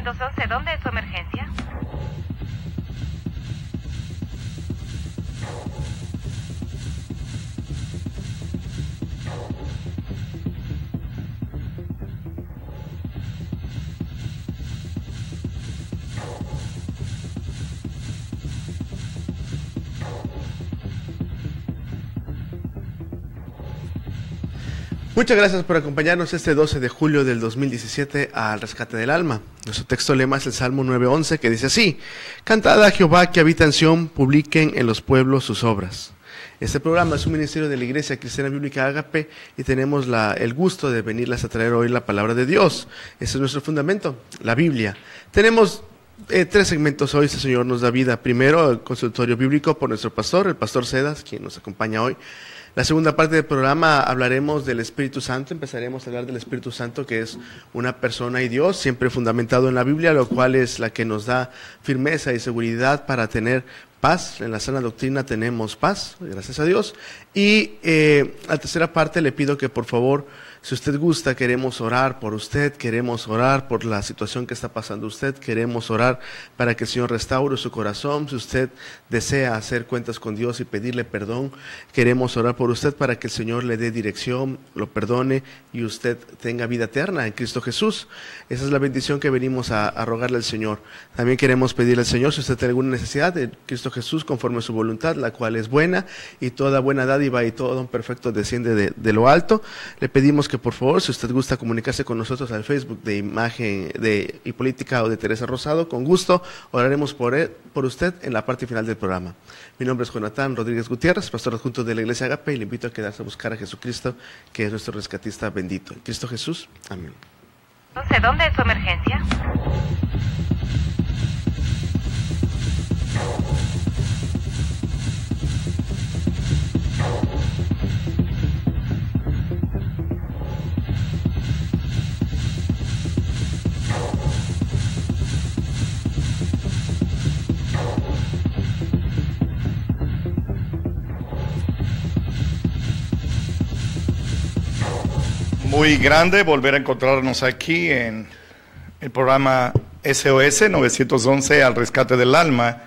911, ¿dónde es su emergencia? Muchas gracias por acompañarnos este 12 de julio del 2017 al Rescate del Alma. Nuestro texto lema es el Salmo 9:11, que dice así: Cantad a Jehová que habita en Sión, publiquen en los pueblos sus obras. Este programa es un ministerio de la Iglesia Cristiana Bíblica Ágape y tenemos el gusto de venirles a traer hoy la palabra de Dios. Ese es nuestro fundamento, la Biblia. Tenemos 3 segmentos hoy, este Señor nos da vida. Primero, el consultorio bíblico por nuestro pastor, el pastor Cedas, quien nos acompaña hoy. La segunda parte del programa hablaremos del Espíritu Santo, empezaremos a hablar del Espíritu Santo, que es una persona y Dios, siempre fundamentado en la Biblia, lo cual es la que nos da firmeza y seguridad para tener paz. En la sana doctrina tenemos paz, gracias a Dios. Y la tercera parte le pido que por favor, si usted gusta, queremos orar por usted, queremos orar por la situación que está pasando usted, queremos orar para que el Señor restaure su corazón. Si usted desea hacer cuentas con Dios y pedirle perdón, queremos orar por usted para que el Señor le dé dirección, lo perdone y usted tenga vida eterna en Cristo Jesús. Esa es la bendición que venimos a rogarle al Señor. También queremos pedirle al Señor, si usted tiene alguna necesidad, de Cristo Jesús conforme a su voluntad, la cual es buena, y toda buena dádiva y todo don perfecto desciende de lo alto. Le pedimos que por favor, si usted gusta comunicarse con nosotros al Facebook de Imagen y Política o de Teresa Rosado, con gusto oraremos por usted en la parte final del programa. Mi nombre es Jonathan Rodríguez Gutiérrez, pastor adjunto de la Iglesia Agape, y le invito a quedarse a buscar a Jesucristo, que es nuestro rescatista bendito. En Cristo Jesús, amén. Entonces, ¿dónde es su emergencia? Muy grande volver a encontrarnos aquí en el programa SOS 911 al Rescate del Alma,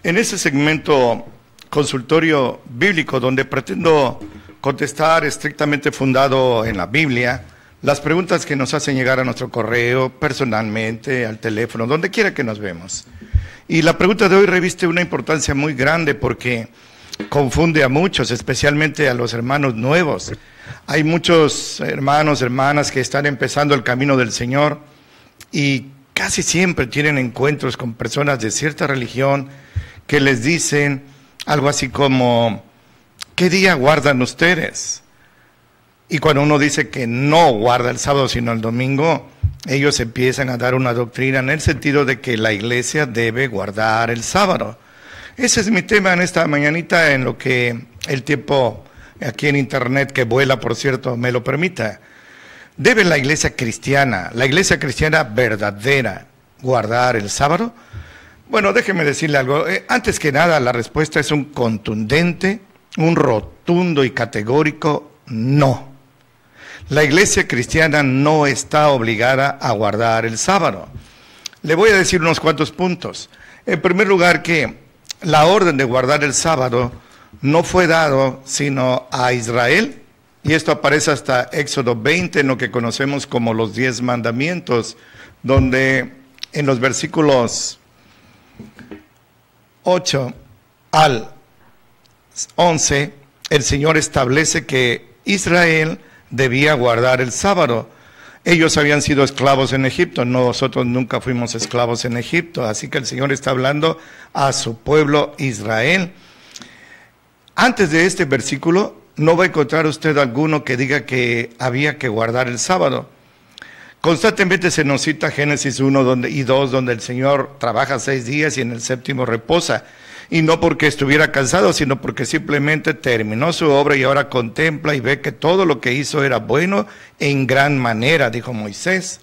en ese segmento consultorio bíblico donde pretendo contestar estrictamente fundado en la Biblia las preguntas que nos hacen llegar a nuestro correo, personalmente, al teléfono, donde quiera que nos vemos. Y la pregunta de hoy reviste una importancia muy grande porque confunde a muchos, especialmente a los hermanos nuevos. Hay muchos hermanos, hermanas que están empezando el camino del Señor y casi siempre tienen encuentros con personas de cierta religión que les dicen algo así como: ¿qué día guardan ustedes? Y cuando uno dice que no guarda el sábado sino el domingo, ellos empiezan a dar una doctrina en el sentido de que la iglesia debe guardar el sábado. Ese es mi tema en esta mañanita, en lo que el tiempo aquí en internet, que vuela por cierto, me lo permita. ¿Debe la iglesia cristiana verdadera, guardar el sábado? Bueno, déjeme decirle algo. Antes que nada, la respuesta es un contundente, un rotundo y categórico no. La iglesia cristiana no está obligada a guardar el sábado. Le voy a decir unos cuantos puntos. En primer lugar, que la orden de guardar el sábado no fue dado sino a Israel, y esto aparece hasta Éxodo 20, en lo que conocemos como los 10 mandamientos, donde en los versículos 8 al 11, el Señor establece que Israel debía guardar el sábado. Ellos habían sido esclavos en Egipto, nosotros nunca fuimos esclavos en Egipto, así que el Señor está hablando a su pueblo Israel. Antes de este versículo, no va a encontrar usted alguno que diga que había que guardar el sábado. Constantemente se nos cita Génesis 1 y 2, donde el Señor trabaja 6 días y en el séptimo reposa. Y no porque estuviera cansado, sino porque simplemente terminó su obra y ahora contempla y ve que todo lo que hizo era bueno en gran manera, dijo Moisés.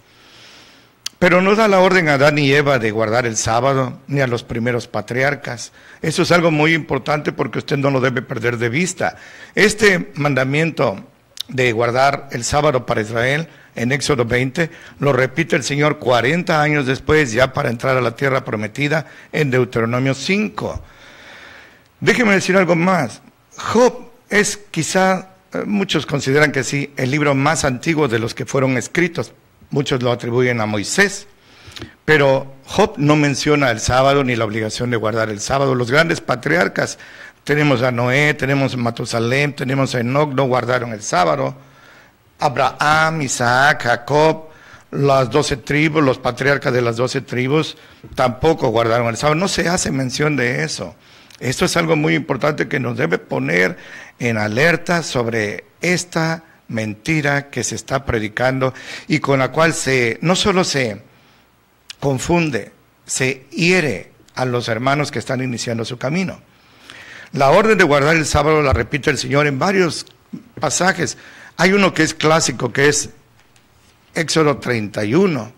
Pero no da la orden a Adán y Eva de guardar el sábado, ni a los primeros patriarcas. Eso es algo muy importante porque usted no lo debe perder de vista. Este mandamiento de guardar el sábado para Israel en Éxodo 20, lo repite el Señor 40 años después, ya para entrar a la tierra prometida, en Deuteronomio 5. Déjeme decir algo más. Job es quizá, muchos consideran que sí, el libro más antiguo de los que fueron escritos. Muchos lo atribuyen a Moisés. Pero Job no menciona el sábado ni la obligación de guardar el sábado. Los grandes patriarcas, tenemos a Noé, tenemos a Matusalem, tenemos a Enoc, no guardaron el sábado. Abraham, Isaac, Jacob, las 12 tribus, los patriarcas de las 12 tribus tampoco guardaron el sábado. No se hace mención de eso. Esto es algo muy importante que nos debe poner en alerta sobre esta mentira que se está predicando y con la cual no solo se confunde, se hiere a los hermanos que están iniciando su camino. La orden de guardar el sábado la repite el Señor en varios pasajes. Hay uno que es clásico, que es Éxodo 31,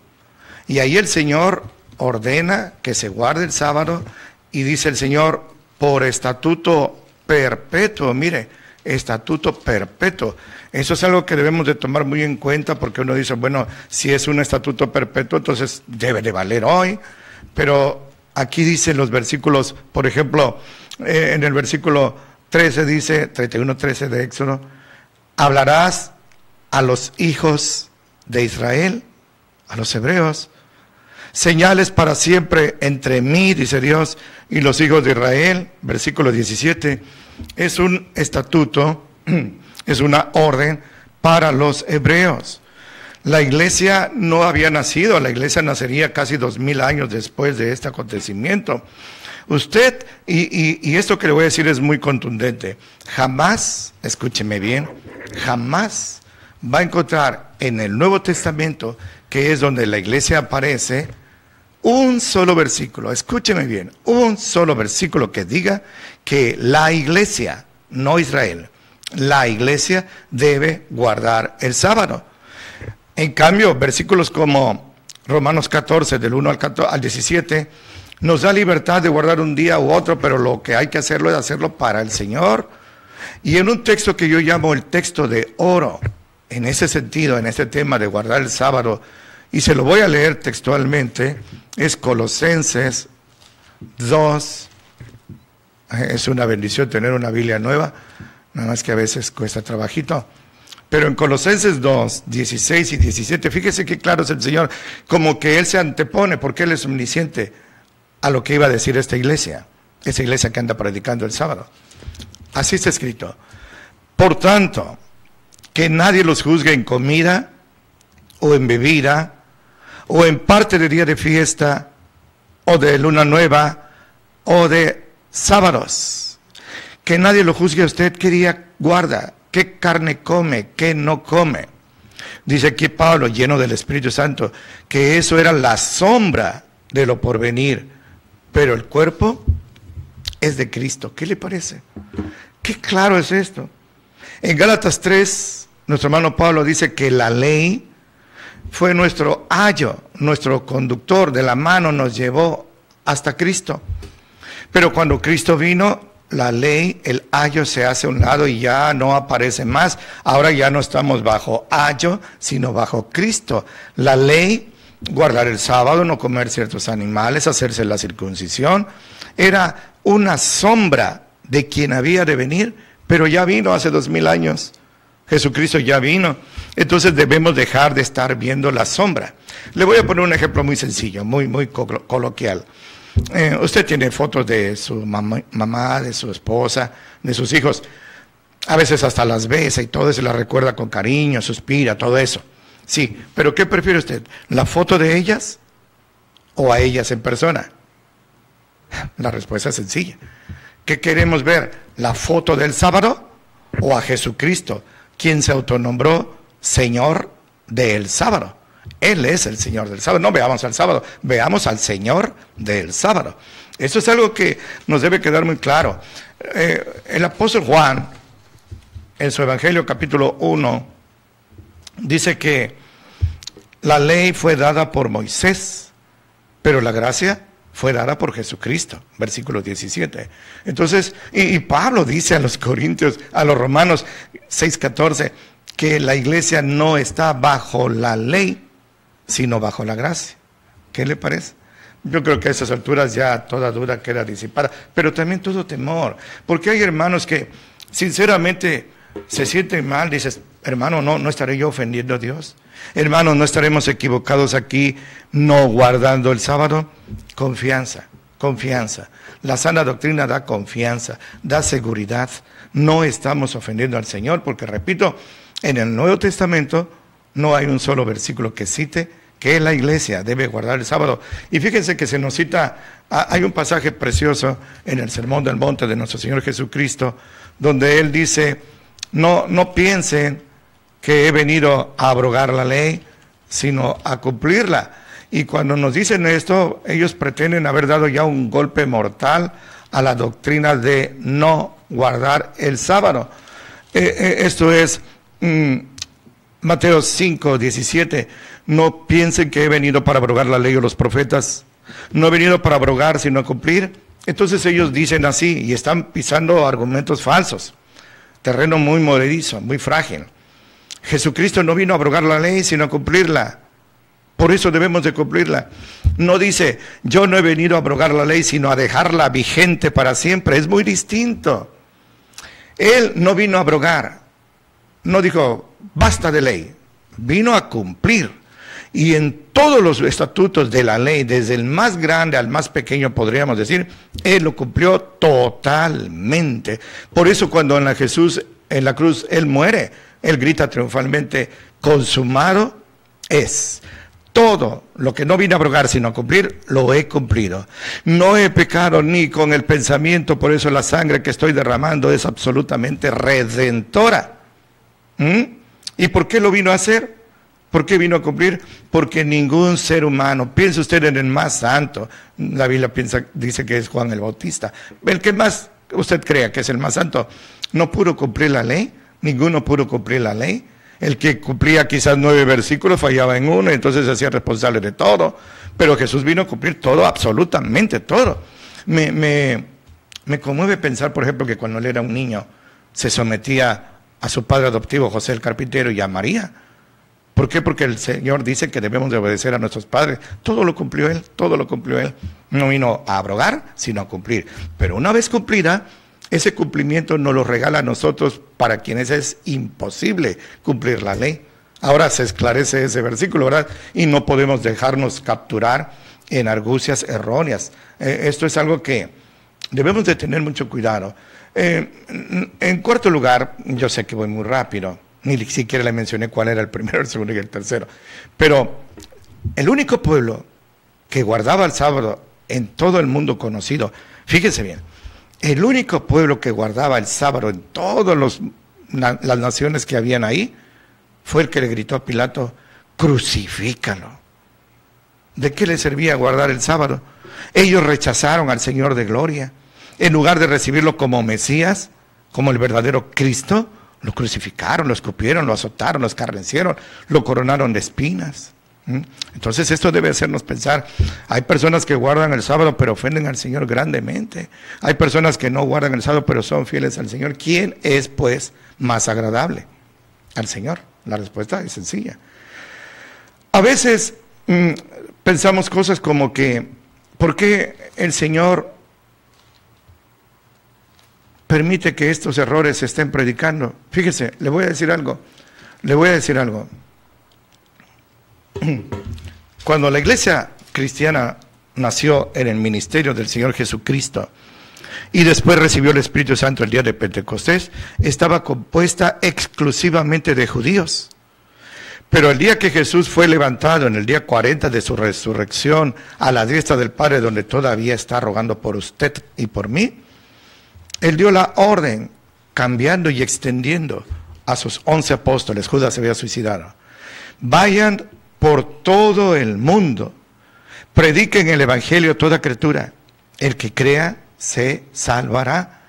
y ahí el Señor ordena que se guarde el sábado, y dice el Señor, por estatuto perpetuo. Mire, estatuto perpetuo. Eso es algo que debemos de tomar muy en cuenta, porque uno dice, bueno, si es un estatuto perpetuo, entonces debe de valer hoy. Pero aquí dicen los versículos, por ejemplo, en el versículo 13 dice, 31:13 de Éxodo, hablarás a los hijos de Israel, a los hebreos, señales para siempre entre mí, dice Dios, y los hijos de Israel. Versículo 17, es un estatuto, es una orden para los hebreos. La iglesia no había nacido, la iglesia nacería casi 2000 años después de este acontecimiento. Usted, y esto que le voy a decir es muy contundente, jamás, escúcheme bien, jamás va a encontrar en el Nuevo Testamento, que es donde la iglesia aparece, un solo versículo, escúcheme bien, un solo versículo que diga que la iglesia, no Israel, la iglesia debe guardar el sábado. En cambio, versículos como Romanos 14, del 1 al 17, nos da libertad de guardar un día u otro, pero lo que hay que hacerlo es hacerlo para el Señor. Y en un texto que yo llamo el texto de oro, en ese sentido, en este tema de guardar el sábado, y se lo voy a leer textualmente, es Colosenses 2. Es una bendición tener una Biblia nueva, nada más que a veces cuesta trabajito. Pero en Colosenses 2, 16 y 17, fíjese qué claro es el Señor, como que Él se antepone, porque Él es omnisciente, a lo que iba a decir esta iglesia, esa iglesia que anda predicando el sábado. Así está escrito. Por tanto, que nadie los juzgue en comida, o en bebida, o en parte de día de fiesta, o de luna nueva, o de sábados. Que nadie lo juzgue a usted qué día guarda, qué carne come, qué no come. Dice aquí Pablo, lleno del Espíritu Santo, que eso era la sombra de lo porvenir, pero el cuerpo es de Cristo. ¿Qué le parece? Qué claro es esto. En Gálatas 3, nuestro hermano Pablo dice que la ley fue nuestro ayo, nuestro conductor, de la mano nos llevó hasta Cristo. Pero cuando Cristo vino, la ley, el ayo se hace a un lado y ya no aparece más. Ahora ya no estamos bajo ayo, sino bajo Cristo. La ley, guardar el sábado, no comer ciertos animales, hacerse la circuncisión, era una sombra de quien había de venir, pero ya vino hace 2000 años. Jesucristo ya vino. Entonces debemos dejar de estar viendo la sombra. Le voy a poner un ejemplo muy sencillo, muy coloquial. Usted tiene fotos de su mamá, de su esposa, de sus hijos. A veces hasta las besa y todo eso, la recuerda con cariño, suspira, todo eso. Sí, pero ¿qué prefiere usted? ¿La foto de ellas o a ellas en persona? La respuesta es sencilla. ¿Qué queremos ver? ¿La foto del sábado o a Jesucristo, quien se autonombró Señor del sábado? Él es el Señor del sábado. No veamos al sábado, veamos al Señor del sábado. Eso es algo que nos debe quedar muy claro. El apóstol Juan, en su Evangelio capítulo 1, dice que la ley fue dada por Moisés, pero la gracia fue dada por Jesucristo, versículo 17. Entonces, y Pablo dice a los corintios, a los romanos 6:14, que la iglesia no está bajo la ley, sino bajo la gracia. ¿Qué le parece? Yo creo que a esas alturas ya toda duda queda disipada, pero también todo temor, porque hay hermanos que sinceramente se sienten mal, dices, hermano, no estaré yo ofendiendo a Dios, hermano, no estaremos equivocados aquí no guardando el sábado. Confianza, confianza, la sana doctrina da confianza, da seguridad, no estamos ofendiendo al Señor, porque repito, en el Nuevo Testamento no hay un solo versículo que cite que la iglesia debe guardar el sábado. Y fíjense que se nos cita, hay un pasaje precioso en el Sermón del Monte de nuestro Señor Jesucristo, donde Él dice, no piensen que he venido a abrogar la ley, sino a cumplirla. Y cuando nos dicen esto, ellos pretenden haber dado ya un golpe mortal a la doctrina de no guardar el sábado. Esto es Mateo 5:17. No piensen que he venido para abrogar la ley o los profetas. No he venido para abrogar, sino a cumplir. Entonces ellos dicen así y están pisando argumentos falsos. Terreno muy movedizo, muy frágil. Jesucristo no vino a abrogar la ley, sino a cumplirla. Por eso debemos de cumplirla. No dice, yo no he venido a abrogar la ley, sino a dejarla vigente para siempre. Es muy distinto. Él no vino a abrogar. No dijo, basta de ley. Vino a cumplir. Y en todos los estatutos de la ley, desde el más grande al más pequeño, podríamos decir, Él lo cumplió totalmente. Por eso cuando en la cruz, Él muere, Él grita triunfalmente, consumado es. Todo lo que no vine a abrogar sino a cumplir, lo he cumplido. No he pecado ni con el pensamiento, por eso la sangre que estoy derramando es absolutamente redentora. ¿Y por qué lo vino a hacer? ¿Por qué vino a cumplir? Porque ningún ser humano, piense usted en el más santo, la Biblia dice que es Juan el Bautista, el que más usted crea que es el más santo, no pudo cumplir la ley, ninguno pudo cumplir la ley. El que cumplía quizás 9 versículos fallaba en uno, entonces se hacía responsable de todo. Pero Jesús vino a cumplir todo, absolutamente todo. Me conmueve pensar, por ejemplo, que cuando él era un niño se sometía a su padre adoptivo, José el carpintero, y a María. ¿Por qué? Porque el Señor dice que debemos de obedecer a nuestros padres. Todo lo cumplió Él, todo lo cumplió Él. No vino a abrogar, sino a cumplir. Pero una vez cumplida, ese cumplimiento nos lo regala a nosotros para quienes es imposible cumplir la ley. Ahora se esclarece ese versículo, ¿verdad? Y no podemos dejarnos capturar en argucias erróneas. Esto es algo que debemos de tener mucho cuidado. En cuarto lugar, yo sé que voy muy rápido, ni siquiera le mencioné cuál era el primero, el segundo y el tercero, pero el único pueblo que guardaba el sábado en todo el mundo conocido, fíjense bien, el único pueblo que guardaba el sábado en todas las naciones que habían ahí, fue el que le gritó a Pilato, crucifícalo. ¿De qué le servía guardar el sábado? Ellos rechazaron al Señor de gloria. En lugar de recibirlo como Mesías, como el verdadero Cristo, lo crucificaron, lo escupieron, lo azotaron, lo escarnecieron, lo coronaron de espinas. Entonces esto debe hacernos pensar, hay personas que guardan el sábado pero ofenden al Señor grandemente, hay personas que no guardan el sábado pero son fieles al Señor. ¿Quién es pues más agradable? Al Señor. La respuesta es sencilla. A veces pensamos cosas como que, ¿por qué el Señor permite que estos errores se estén predicando? Fíjese, le voy a decir algo. Cuando la iglesia cristiana nació en el ministerio del Señor Jesucristo y después recibió el Espíritu Santo el día de Pentecostés, estaba compuesta exclusivamente de judíos. Pero el día que Jesús fue levantado, en el día 40 de su resurrección, a la diestra del Padre, donde todavía está rogando por usted y por mí, Él dio la orden, cambiando y extendiendo a sus 11 apóstoles. Judas se había suicidado. Vayan por todo el mundo, prediquen el evangelio a toda criatura. El que crea se salvará.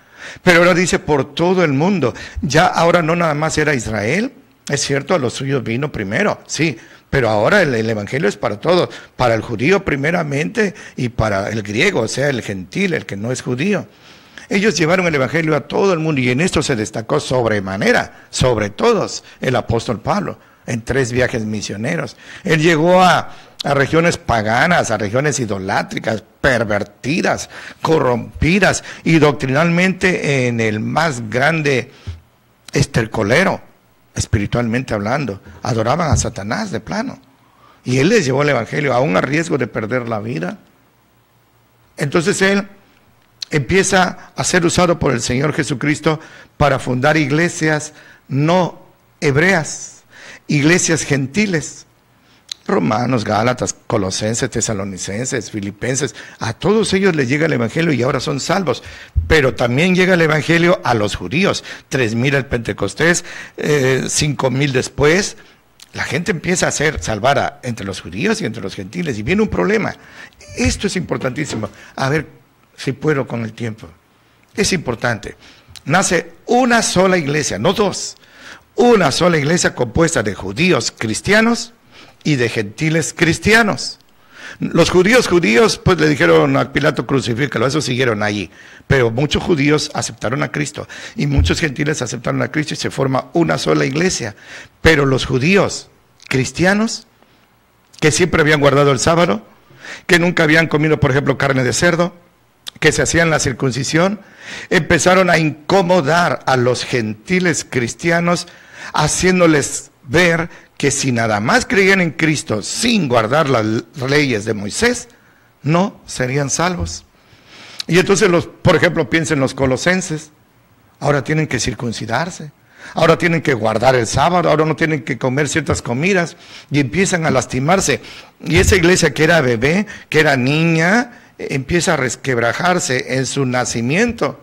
Pero ahora dice por todo el mundo. Ya ahora no nada más era Israel. Es cierto, a los suyos vino primero, sí, pero ahora el evangelio es para todos, para el judío primeramente y para el griego, o sea, el gentil, el que no es judío. Ellos llevaron el evangelio a todo el mundo y en esto se destacó sobremanera, sobre todos, el apóstol Pablo, en 3 viajes misioneros. Él llegó a regiones paganas, a regiones idolátricas, pervertidas, corrompidas y doctrinalmente en el más grande estercolero, espiritualmente hablando. Adoraban a Satanás de plano. Y él les llevó el evangelio, aún a riesgo de perder la vida. Entonces él empieza a ser usado por el Señor Jesucristo para fundar iglesias no hebreas, iglesias gentiles. Romanos, Gálatas, Colosenses, Tesalonicenses, Filipenses, a todos ellos les llega el evangelio y ahora son salvos. Pero también llega el evangelio a los judíos, 3,000 al Pentecostés, 5,000 después. La gente empieza a ser salvada entre los judíos y entre los gentiles y viene un problema. Esto es importantísimo. A ver si puedo con el tiempo. Es importante. Nace una sola iglesia, no 2. Una sola iglesia compuesta de judíos cristianos y de gentiles cristianos. Los judíos, pues le dijeron a Pilato, crucifícalo, eso siguieron allí. Pero muchos judíos aceptaron a Cristo y muchos gentiles aceptaron a Cristo y se forma una sola iglesia. Pero los judíos cristianos, que siempre habían guardado el sábado, que nunca habían comido, por ejemplo, carne de cerdo, que se hacían la circuncisión, empezaron a incomodar a los gentiles cristianos, haciéndoles ver que si nada más creían en Cristo sin guardar las leyes de Moisés, no serían salvos. Y entonces, por ejemplo, piensen los colosenses, ahora tienen que circuncidarse, ahora tienen que guardar el sábado, ahora no tienen que comer ciertas comidas y empiezan a lastimarse. Y esa iglesia que era bebé, que era niña, empieza a resquebrajarse en su nacimiento.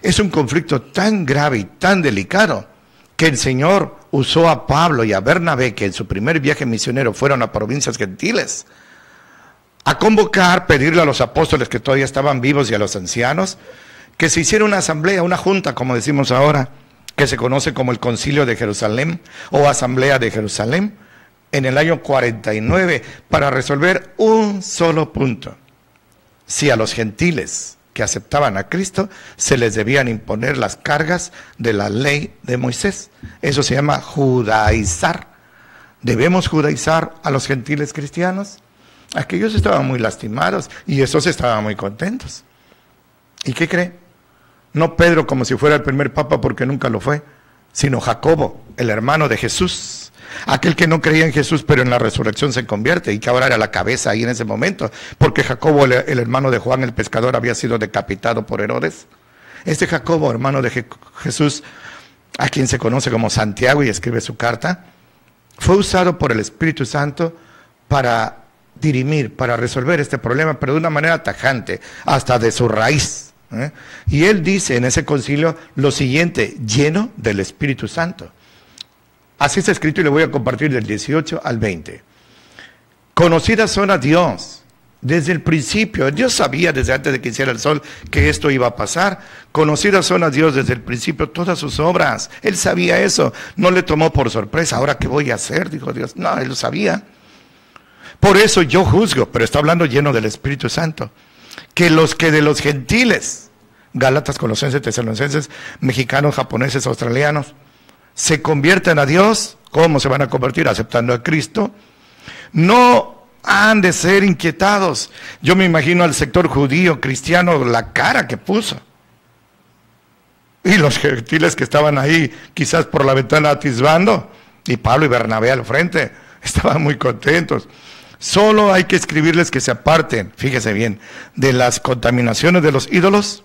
Es un conflicto tan grave y tan delicado que el Señor usó a Pablo y a Bernabé, que en su primer viaje misionero fueron a provincias gentiles, a convocar, pedirle a los apóstoles que todavía estaban vivos y a los ancianos, que se hiciera una asamblea, una junta, como decimos ahora, que se conoce como el Concilio de Jerusalén o Asamblea de Jerusalén, en el año 49, para resolver un solo punto: si a los gentiles que aceptaban a Cristo se les debían imponer las cargas de la ley de Moisés. Eso se llama judaizar. ¿Debemos judaizar a los gentiles cristianos? Aquellos estaban muy lastimados y estos estaban muy contentos. ¿Y qué cree? No Pedro, como si fuera el primer papa, porque nunca lo fue, sino Jacobo, el hermano de Jesús. Aquel que no creía en Jesús, pero en la resurrección se convierte y que ahora era la cabeza ahí en ese momento, porque Jacobo, el hermano de Juan el pescador, había sido decapitado por Herodes. Este Jacobo, hermano de Jesús, a quien se conoce como Santiago y escribe su carta, fue usado por el Espíritu Santo para dirimir, para resolver este problema, pero de una manera tajante, hasta de su raíz. Y él dice en ese concilio lo siguiente: lleno del Espíritu Santo. Así está escrito y le voy a compartir del 18 al 20. Conocidas son a Dios desde el principio. Dios sabía desde antes de que hiciera el sol que esto iba a pasar. Conocidas son a Dios desde el principio todas sus obras. Él sabía eso. No le tomó por sorpresa. ¿Ahora qué voy a hacer?, dijo Dios. No, él lo sabía. Por eso yo juzgo, pero está hablando lleno del Espíritu Santo, que de los gentiles, Gálatas, Colosenses, Tesalonicenses, mexicanos, japoneses, australianos, se convierten a Dios. ¿Cómo se van a convertir? Aceptando a Cristo. No han de ser inquietados. Yo me imagino al sector judío, cristiano, la cara que puso. Y los gentiles que estaban ahí, quizás por la ventana atisbando, y Pablo y Bernabé al frente, estaban muy contentos. Solo hay que escribirles que se aparten, fíjese bien, de las contaminaciones de los ídolos,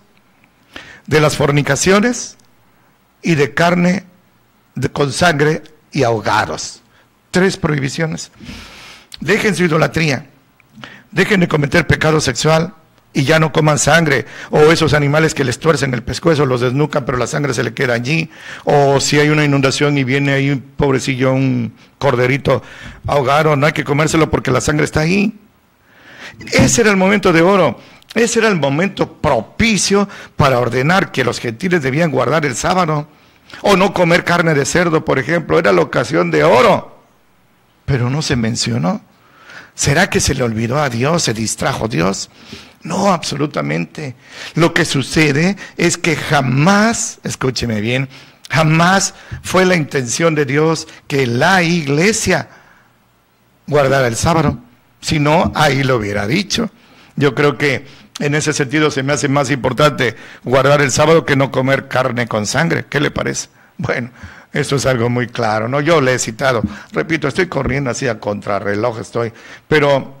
de las fornicaciones y de carne con sangre y ahogados. 3 prohibiciones. Dejen su idolatría, dejen de cometer pecado sexual y ya no coman sangre, o esos animales que les tuercen el pescuezo, los desnucan pero la sangre se le queda allí, o si hay una inundación y viene ahí un pobrecillo, un corderito ahogado, no hay que comérselo porque la sangre está ahí. Ese era el momento de oro. Ese era el momento propicio para ordenar que los gentiles debían guardar el sábado o no comer carne de cerdo, por ejemplo. Era la ocasión de oro, pero no se mencionó. ¿Será que se le olvidó a Dios, se distrajo Dios? No, absolutamente. Lo que sucede es que jamás, escúcheme bien, jamás fue la intención de Dios que la iglesia guardara el sábado. Si no, ahí lo hubiera dicho. Yo creo que en ese sentido se me hace más importante guardar el sábado que no comer carne con sangre. ¿Qué le parece? Bueno, eso es algo muy claro, ¿no? Yo le he citado, repito, estoy corriendo así a contrarreloj pero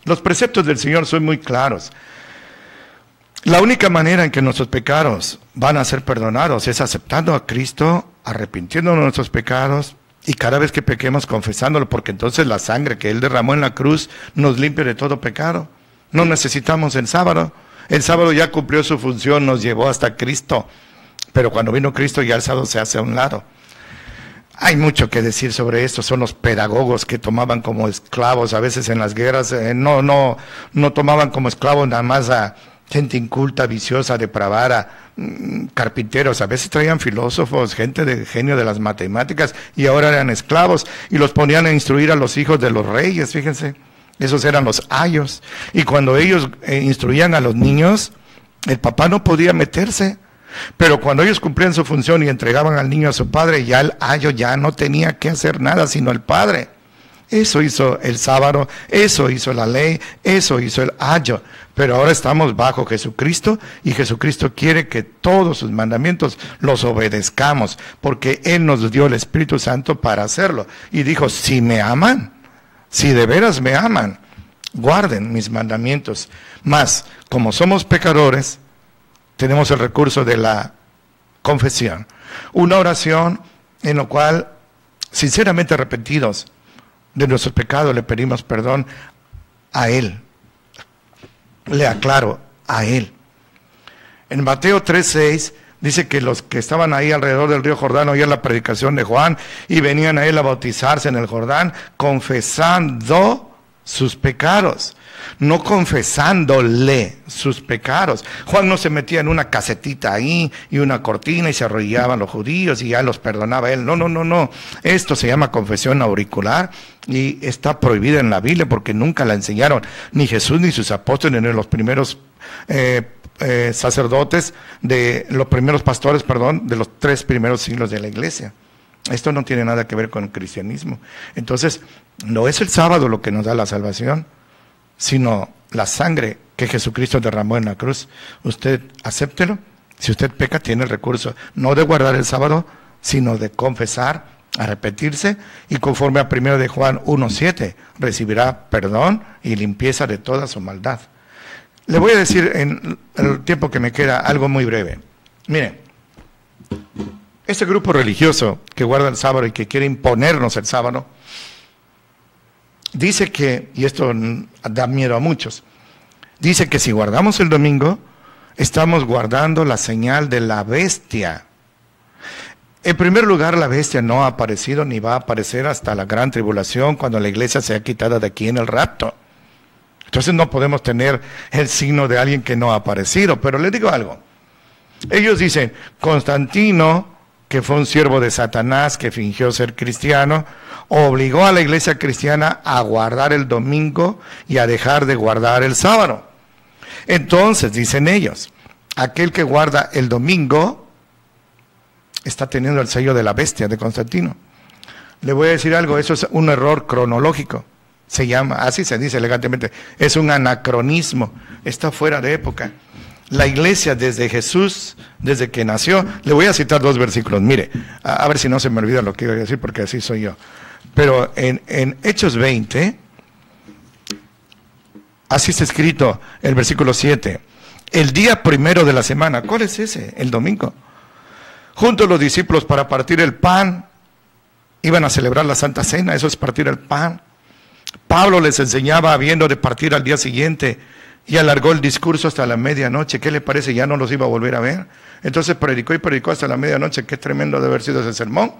los preceptos del Señor son muy claros. La única manera en que nuestros pecados van a ser perdonados es aceptando a Cristo, arrepintiéndonos de nuestros pecados y cada vez que pequemos confesándolo, porque entonces la sangre que Él derramó en la cruz nos limpia de todo pecado. No necesitamos el sábado. El sábado ya cumplió su función, nos llevó hasta Cristo. Pero cuando vino Cristo ya el sábado se hace a un lado. Hay mucho que decir sobre esto. Son los pedagogos que tomaban como esclavos a veces en las guerras. No tomaban como esclavos nada más a gente inculta, viciosa, depravada, carpinteros. A veces traían filósofos, gente de genio de las matemáticas y ahora eran esclavos y los ponían a instruir a los hijos de los reyes, fíjense. Esos eran los ayos. Y cuando ellos instruían a los niños, el papá no podía meterse. Pero cuando ellos cumplían su función y entregaban al niño a su padre, ya el ayo ya no tenía que hacer nada sino el padre. Eso hizo el sábado, eso hizo la ley, eso hizo el ayo. Pero ahora estamos bajo Jesucristo y Jesucristo quiere que todos sus mandamientos los obedezcamos, porque Él nos dio el Espíritu Santo para hacerlo. Y dijo, si me aman, si de veras me aman, guarden mis mandamientos. Mas, como somos pecadores, tenemos el recurso de la confesión. Una oración en la cual, sinceramente arrepentidos de nuestros pecados, le pedimos perdón a Él. Le aclaro, a Él. En Mateo 3:6 dice que los que estaban ahí alrededor del río Jordán oían la predicación de Juan y venían a Él a bautizarse en el Jordán, confesando sus pecados, no confesándole sus pecados. Juan no se metía en una casetita ahí y una cortina y se arrodillaban los judíos y ya los perdonaba él. No. Esto se llama confesión auricular y está prohibida en la Biblia porque nunca la enseñaron ni Jesús ni sus apóstoles ni los primeros sacerdotes, de los primeros pastores, de los 3 primeros siglos de la iglesia. Esto no tiene nada que ver con el cristianismo. Entonces, no es el sábado lo que nos da la salvación, sino la sangre que Jesucristo derramó en la cruz. Usted acéptelo. Si usted peca, tiene el recurso, no de guardar el sábado, sino de confesar, arrepentirse, y conforme a 1 de Juan 1:7, recibirá perdón y limpieza de toda su maldad. Le voy a decir en el tiempo que me queda algo muy breve. Mire, este grupo religioso que guarda el sábado y que quiere imponernos el sábado, dice que, y esto da miedo a muchos, dice que si guardamos el domingo, estamos guardando la señal de la bestia. En primer lugar, la bestia no ha aparecido ni va a aparecer hasta la gran tribulación, cuando la iglesia sea quitada de aquí en el rapto. Entonces no podemos tener el signo de alguien que no ha aparecido. Pero les digo algo, ellos dicen, Constantino, que fue un siervo de Satanás que fingió ser cristiano, obligó a la iglesia cristiana a guardar el domingo y a dejar de guardar el sábado. Entonces, dicen ellos, aquel que guarda el domingo está teniendo el sello de la bestia de Constantino. Le voy a decir algo, eso es un error cronológico. Se llama, así se dice elegantemente, es un anacronismo, está fuera de época. La iglesia desde Jesús, desde que nació, le voy a citar 2 versículos, mire, a ver si no se me olvida lo que iba a decir, porque así soy yo. Pero en Hechos 20, así está escrito el versículo 7, el día primero de la semana. ¿Cuál es ese? El domingo. Juntos los discípulos para partir el pan, iban a celebrar la Santa Cena, eso es partir el pan. Pablo les enseñaba habiendo de partir al día siguiente y alargó el discurso hasta la medianoche. ¿Qué le parece? Ya no los iba a volver a ver. Entonces predicó y predicó hasta la medianoche. Qué tremendo de haber sido ese sermón.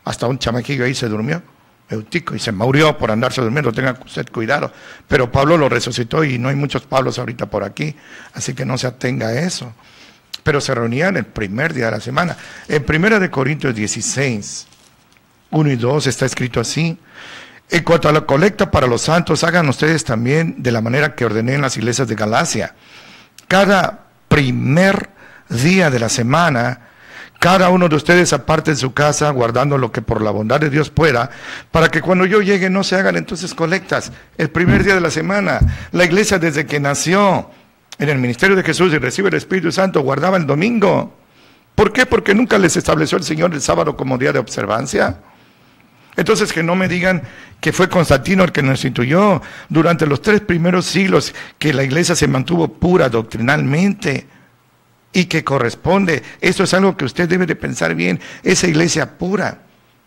Hasta un chamaquillo ahí se durmió, Eutico, y se murió por andarse durmiendo. Tenga usted cuidado. Pero Pablo lo resucitó y no hay muchos Pablos ahorita por aquí, así que no se atenga a eso. Pero se reunían el primer día de la semana. En 1 Corintios 16, 1 y 2 está escrito así: En cuanto a la colecta para los santos, hagan ustedes también de la manera que ordené en las iglesias de Galacia. Cada primer día de la semana, cada uno de ustedes aparte en su casa, guardando lo que por la bondad de Dios pueda, para que cuando yo llegue no se hagan entonces colectas. El primer día de la semana, la iglesia desde que nació en el ministerio de Jesús y recibe el Espíritu Santo, guardaba el domingo. ¿Por qué? Porque nunca les estableció el Señor el sábado como día de observancia. Entonces que no me digan que fue Constantino el que nos instituyó durante los 3 primeros siglos, que la iglesia se mantuvo pura doctrinalmente y que corresponde. Esto es algo que usted debe de pensar bien. Esa iglesia pura,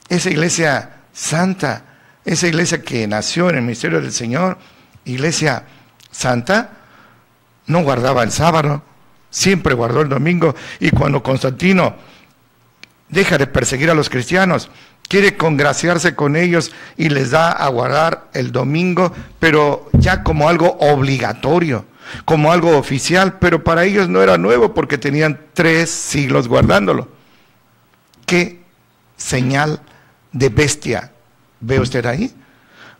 esa iglesia santa, esa iglesia que nació en el ministerio del Señor, iglesia santa, no guardaba el sábado, siempre guardó el domingo. Y cuando Constantino deja de perseguir a los cristianos, quiere congraciarse con ellos y les da a guardar el domingo, pero ya como algo obligatorio, como algo oficial, pero para ellos no era nuevo porque tenían 3 siglos guardándolo. ¿Qué señal de bestia ve usted ahí?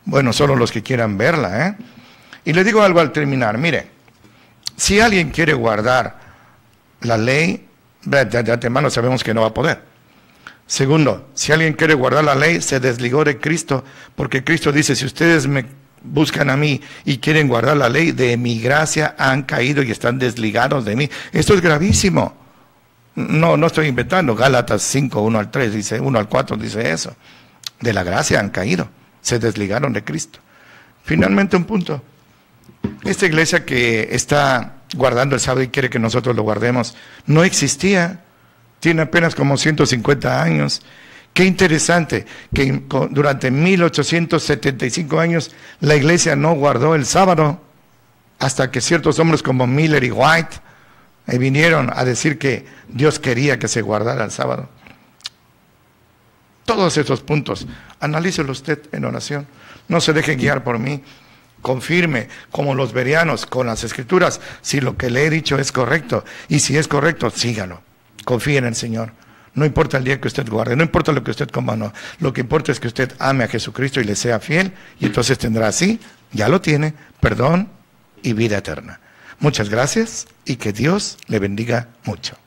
Bueno, solo los que quieran verla, ¿eh? Y le digo algo al terminar, mire, si alguien quiere guardar la ley, de antemano sabemos que no va a poder. Segundo, si alguien quiere guardar la ley, se desligó de Cristo, porque Cristo dice, si ustedes me buscan a mí y quieren guardar la ley, de mi gracia han caído y están desligados de mí. Esto es gravísimo. No estoy inventando. Gálatas 5, 1 al 3, dice, 1 al 4 dice eso. De la gracia han caído, se desligaron de Cristo. Finalmente un punto. Esta iglesia que está guardando el sábado y quiere que nosotros lo guardemos, no existía. Tiene apenas como 150 años. Qué interesante que durante 1875 años la iglesia no guardó el sábado, hasta que ciertos hombres como Miller y White vinieron a decir que Dios quería que se guardara el sábado. Todos esos puntos, analícelo usted en oración. No se deje guiar por mí. Confirme, como los bereanos, con las escrituras, si lo que le he dicho es correcto. Y si es correcto, sígalo. Confíe en el Señor. No importa el día que usted guarde, no importa lo que usted coma, no. Lo que importa es que usted ame a Jesucristo y le sea fiel, y entonces tendrá así, ya lo tiene, perdón y vida eterna. Muchas gracias y que Dios le bendiga mucho.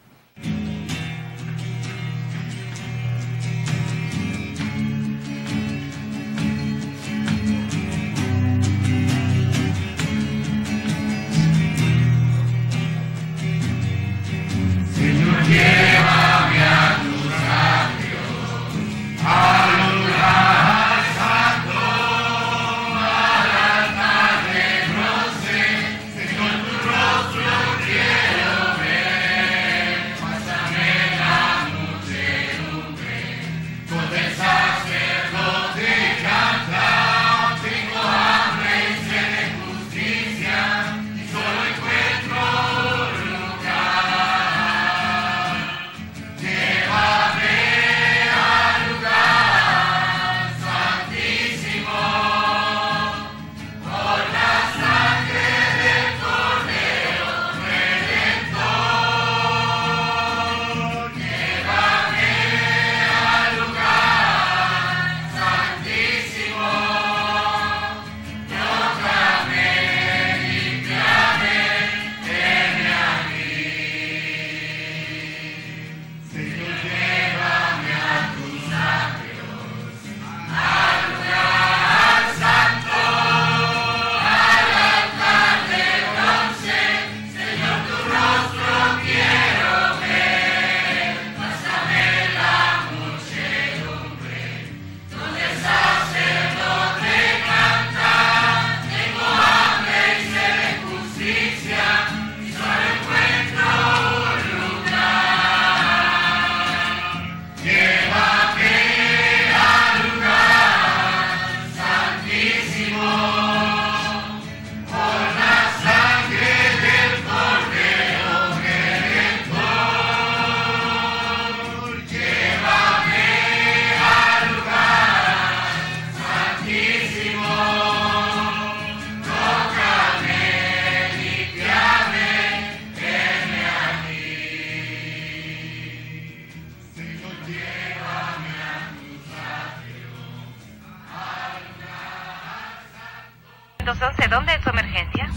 911, ¿dónde es su emergencia?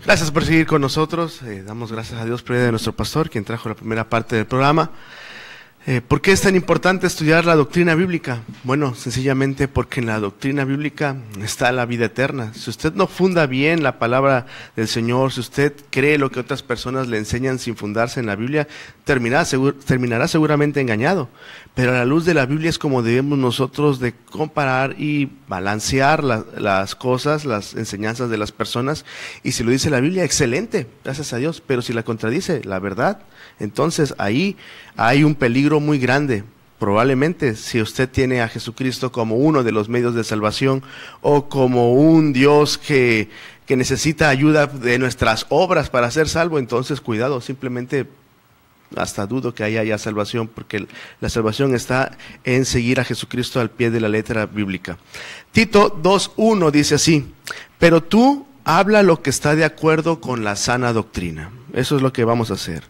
Gracias por seguir con nosotros. Damos gracias a Dios por medio de nuestro pastor, quien trajo la primera parte del programa. ¿Por qué es tan importante estudiar la doctrina bíblica? Bueno, sencillamente porque en la doctrina bíblica está la vida eterna. Si usted no funda bien la palabra del Señor, si usted cree lo que otras personas le enseñan sin fundarse en la Biblia, terminará seguramente engañado. Pero a la luz de la Biblia es como debemos nosotros de comparar y balancear las cosas, las enseñanzas de las personas. Y si lo dice la Biblia, excelente, gracias a Dios. Pero si la contradice la verdad, entonces ahí hay un peligro muy grande. Probablemente si usted tiene a Jesucristo como uno de los medios de salvación o como un Dios que necesita ayuda de nuestras obras para ser salvo, entonces cuidado, simplemente hasta dudo que haya salvación, porque la salvación está en seguir a Jesucristo al pie de la letra bíblica. Tito 2:1 dice así: pero tú habla lo que está de acuerdo con la sana doctrina. Eso es lo que vamos a hacer.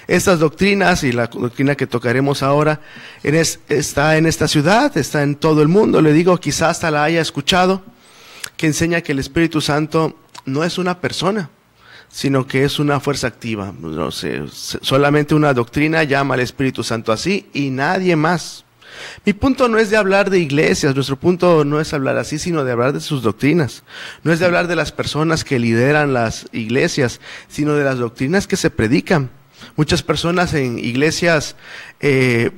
Estas doctrinas y la doctrina que tocaremos ahora está en esta ciudad, está en todo el mundo. Le digo, quizás hasta la haya escuchado, que enseña que el Espíritu Santo no es una persona, sino que es una fuerza activa. No sé, solamente una doctrina llama al Espíritu Santo así y nadie más. Mi punto no es de hablar de iglesias, nuestro punto no es hablar así, sino de hablar de sus doctrinas. No es de hablar de las personas que lideran las iglesias, sino de las doctrinas que se predican. Muchas personas en iglesias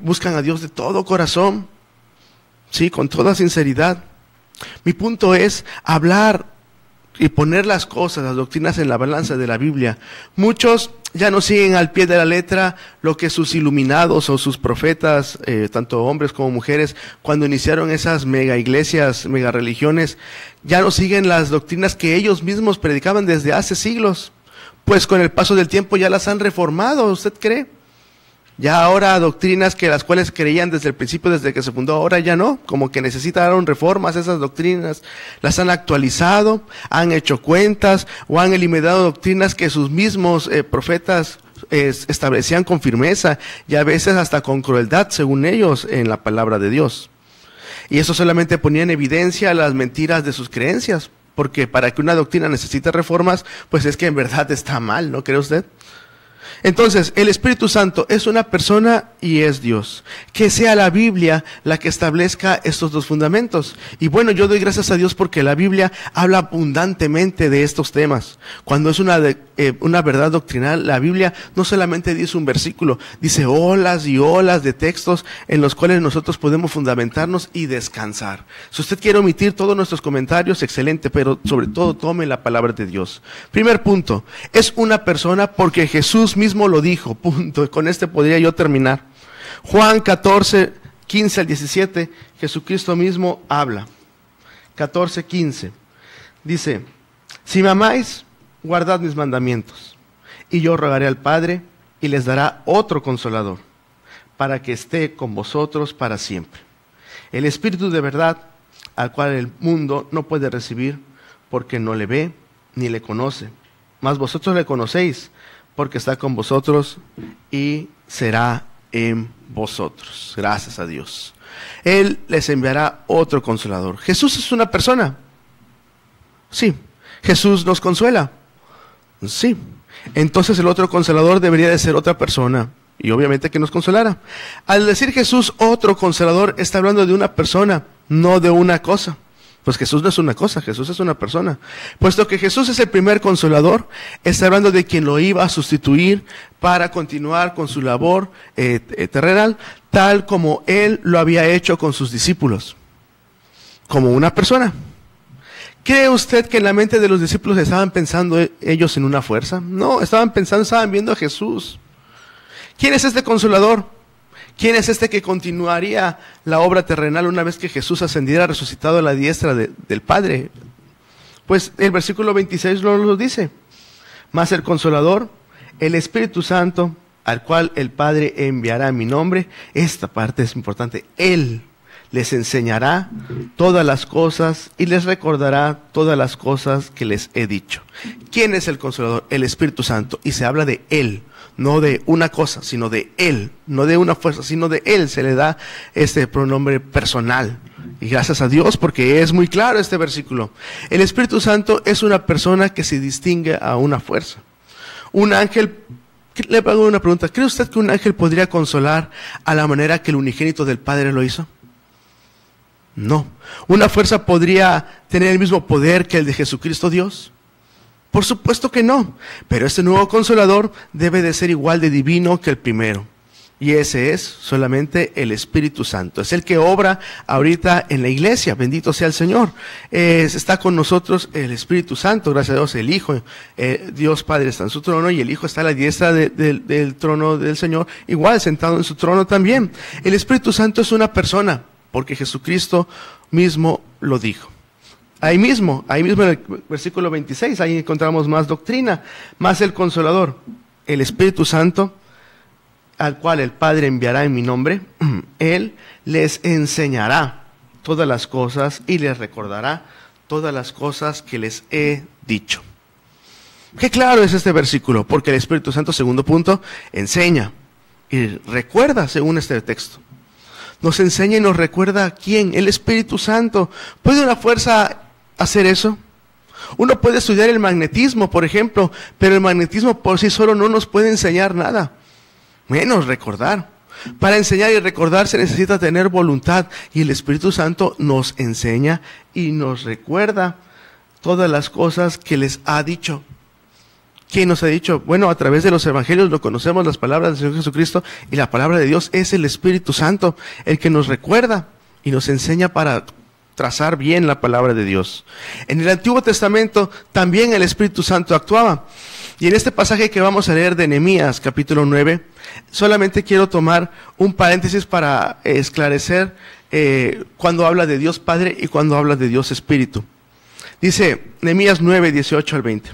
buscan a Dios de todo corazón, sí, con toda sinceridad. Mi punto es hablar y poner las cosas, las doctrinas en la balanza de la Biblia. Muchos ya no siguen al pie de la letra lo que sus iluminados o sus profetas, tanto hombres como mujeres, cuando iniciaron esas mega iglesias, mega religiones, ya no siguen las doctrinas que ellos mismos predicaban desde hace siglos. Pues con el paso del tiempo ya las han reformado, ¿usted cree? Ya ahora doctrinas que las cuales creían desde el principio, desde que se fundó, ahora ya no, como que necesitaron reformas esas doctrinas, las han actualizado, han hecho cuentas o han eliminado doctrinas que sus mismos profetas establecían con firmeza y a veces hasta con crueldad, según ellos, en la palabra de Dios. Y eso solamente ponía en evidencia las mentiras de sus creencias, porque para que una doctrina necesite reformas, pues es que en verdad está mal, ¿no cree usted? Entonces, el Espíritu Santo es una persona y es Dios. Que sea la Biblia la que establezca estos dos fundamentos. Y bueno, yo doy gracias a Dios porque la Biblia habla abundantemente de estos temas. Cuando es una verdad doctrinal, la Biblia no solamente dice un versículo, dice olas y olas de textos en los cuales nosotros podemos fundamentarnos y descansar. Si usted quiere omitir todos nuestros comentarios, excelente, pero sobre todo tome la palabra de Dios. Primer punto, es una persona porque Jesús mismo lo dijo, punto. Con este podría yo terminar. Juan 14, 15 al 17, Jesucristo mismo habla. 14, 15. Dice, si me amáis, guardad mis mandamientos, y yo rogaré al Padre, y les dará otro consolador, para que esté con vosotros para siempre. El Espíritu de verdad, al cual el mundo no puede recibir, porque no le ve ni le conoce. Mas vosotros le conocéis, porque está con vosotros y será en vosotros. Gracias a Dios. Él les enviará otro consolador. Jesús es una persona. Sí. Jesús nos consuela. Sí. Entonces el otro consolador debería de ser otra persona. Y obviamente que nos consolara. Al decir Jesús otro consolador, está hablando de una persona, no de una cosa. Pues Jesús no es una cosa, Jesús es una persona. Puesto que Jesús es el primer consolador, está hablando de quien lo iba a sustituir para continuar con su labor terrenal, tal como Él lo había hecho con sus discípulos, como una persona. ¿Cree usted que en la mente de los discípulos estaban pensando ellos en una fuerza? No, estaban viendo a Jesús. ¿Quién es este consolador? ¿Quién es este que continuaría la obra terrenal una vez que Jesús ascendiera resucitado a la diestra del Padre? Pues el versículo 26 lo dice. Mas el Consolador, el Espíritu Santo, al cual el Padre enviará en mi nombre. Esta parte es importante. Él les enseñará todas las cosas y les recordará todas las cosas que les he dicho. ¿Quién es el Consolador? El Espíritu Santo. Y se habla de Él, no de una cosa, sino de Él, no de una fuerza, sino de Él. Se le da este pronombre personal. Y gracias a Dios, porque es muy claro este versículo. El Espíritu Santo es una persona que se distingue a una fuerza. Un ángel, le hago una pregunta, ¿cree usted que un ángel podría consolar a la manera que el unigénito del Padre lo hizo? No. ¿Una fuerza podría tener el mismo poder que el de Jesucristo Dios? Por supuesto que no. Pero este nuevo Consolador debe de ser igual de divino que el primero. Y ese es solamente el Espíritu Santo. Es el que obra ahorita en la iglesia. Bendito sea el Señor. Está con nosotros el Espíritu Santo. Gracias a Dios, el Hijo. Dios Padre está en su trono y el Hijo está a la diestra del trono del Señor. Igual, sentado en su trono también. El Espíritu Santo es una persona, porque Jesucristo mismo lo dijo. Ahí mismo en el versículo 26, ahí encontramos más doctrina, más el Consolador. El Espíritu Santo, al cual el Padre enviará en mi nombre, Él les enseñará todas las cosas y les recordará todas las cosas que les he dicho. Qué claro es este versículo, porque el Espíritu Santo, segundo punto, enseña y recuerda según este texto. Nos enseña y nos recuerda a quién, el Espíritu Santo. ¿Puede una fuerza hacer eso? Uno puede estudiar el magnetismo, por ejemplo, pero el magnetismo por sí solo no nos puede enseñar nada. Menos recordar. Para enseñar y recordar se necesita tener voluntad y el Espíritu Santo nos enseña y nos recuerda todas las cosas que les ha dicho. ¿Quién nos ha dicho? Bueno, a través de los evangelios lo conocemos, las palabras del Señor Jesucristo, y la palabra de Dios es el Espíritu Santo, el que nos recuerda y nos enseña para trazar bien la palabra de Dios. En el Antiguo Testamento también el Espíritu Santo actuaba. Y en este pasaje que vamos a leer de Nehemías, capítulo 9, solamente quiero tomar un paréntesis para esclarecer cuando habla de Dios Padre y cuando habla de Dios Espíritu. Dice Nehemías 9, 18 al 20.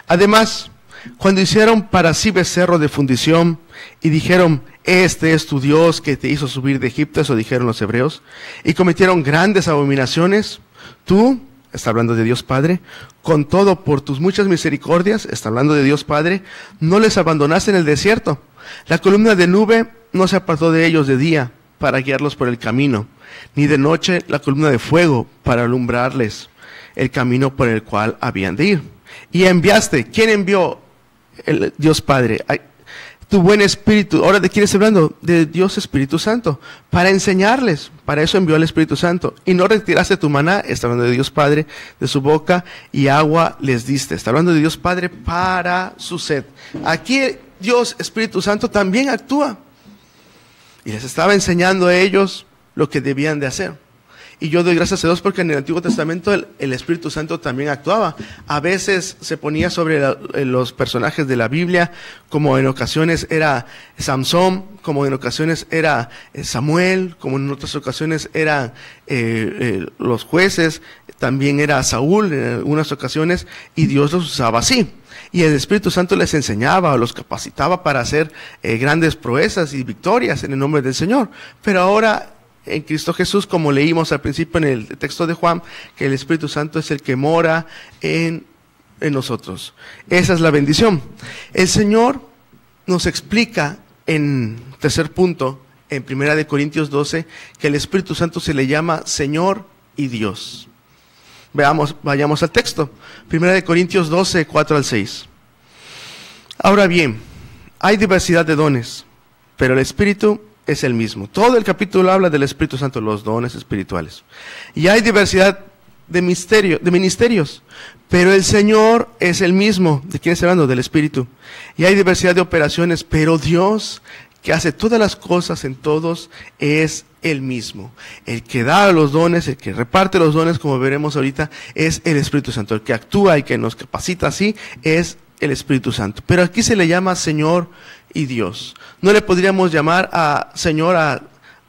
Además, cuando hicieron para sí becerro de fundición y dijeron, este es tu Dios que te hizo subir de Egipto, eso dijeron los hebreos, y cometieron grandes abominaciones, tú, está hablando de Dios Padre, con todo por tus muchas misericordias, está hablando de Dios Padre, no les abandonaste en el desierto. La columna de nube no se apartó de ellos de día para guiarlos por el camino, ni de noche la columna de fuego para alumbrarles el camino por el cual habían de ir. Y enviaste, ¿quién envió? El Dios Padre. Tu buen espíritu. Ahora, ¿de quién está hablando? De Dios Espíritu Santo. Para enseñarles. Para eso envió al Espíritu Santo. Y no retiraste tu maná. Está hablando de Dios Padre. De su boca. Y agua les diste. Está hablando de Dios Padre para su sed. Aquí Dios Espíritu Santo también actúa. Y les estaba enseñando a ellos lo que debían de hacer. Y yo doy gracias a Dios porque en el Antiguo Testamento el Espíritu Santo también actuaba. A veces se ponía sobre los personajes de la Biblia, como en ocasiones era Samson, como en ocasiones era Samuel, como en otras ocasiones eran los jueces, también era Saúl en algunas ocasiones, y Dios los usaba así. Y el Espíritu Santo les enseñaba o los capacitaba para hacer grandes proezas y victorias en el nombre del Señor. Pero ahora, en Cristo Jesús, como leímos al principio en el texto de Juan, que el Espíritu Santo es el que mora en nosotros. Esa es la bendición. El Señor nos explica en tercer punto, en 1 Corintios 12, que el Espíritu Santo se le llama Señor y Dios. Vayamos al texto. 1 Corintios 12, 4 al 6. Ahora bien, hay diversidad de dones, pero el Espíritu es el mismo. Todo el capítulo habla del Espíritu Santo, los dones espirituales. Y hay diversidad de ministerios, pero el Señor es el mismo. ¿De quién está hablando? Del Espíritu. Y hay diversidad de operaciones, pero Dios, que hace todas las cosas en todos, es el mismo. El que da los dones, el que reparte los dones, como veremos ahorita, es el Espíritu Santo. El que actúa y que nos capacita así es el Espíritu Santo. Pero aquí se le llama Señor y Dios. No le podríamos llamar a Señor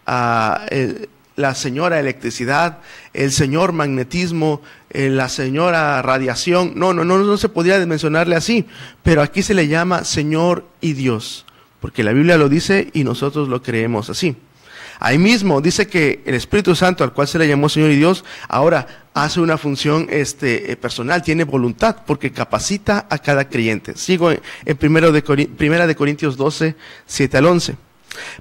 la señora electricidad, el señor magnetismo, la señora radiación. No se podría mencionarle así. Pero aquí se le llama Señor y Dios, porque la Biblia lo dice y nosotros lo creemos así. Ahí mismo dice que el Espíritu Santo, al cual se le llamó Señor y Dios, ahora hace una función personal, tiene voluntad, porque capacita a cada creyente. Sigo en Primera de Corintios 12, 7 al 11.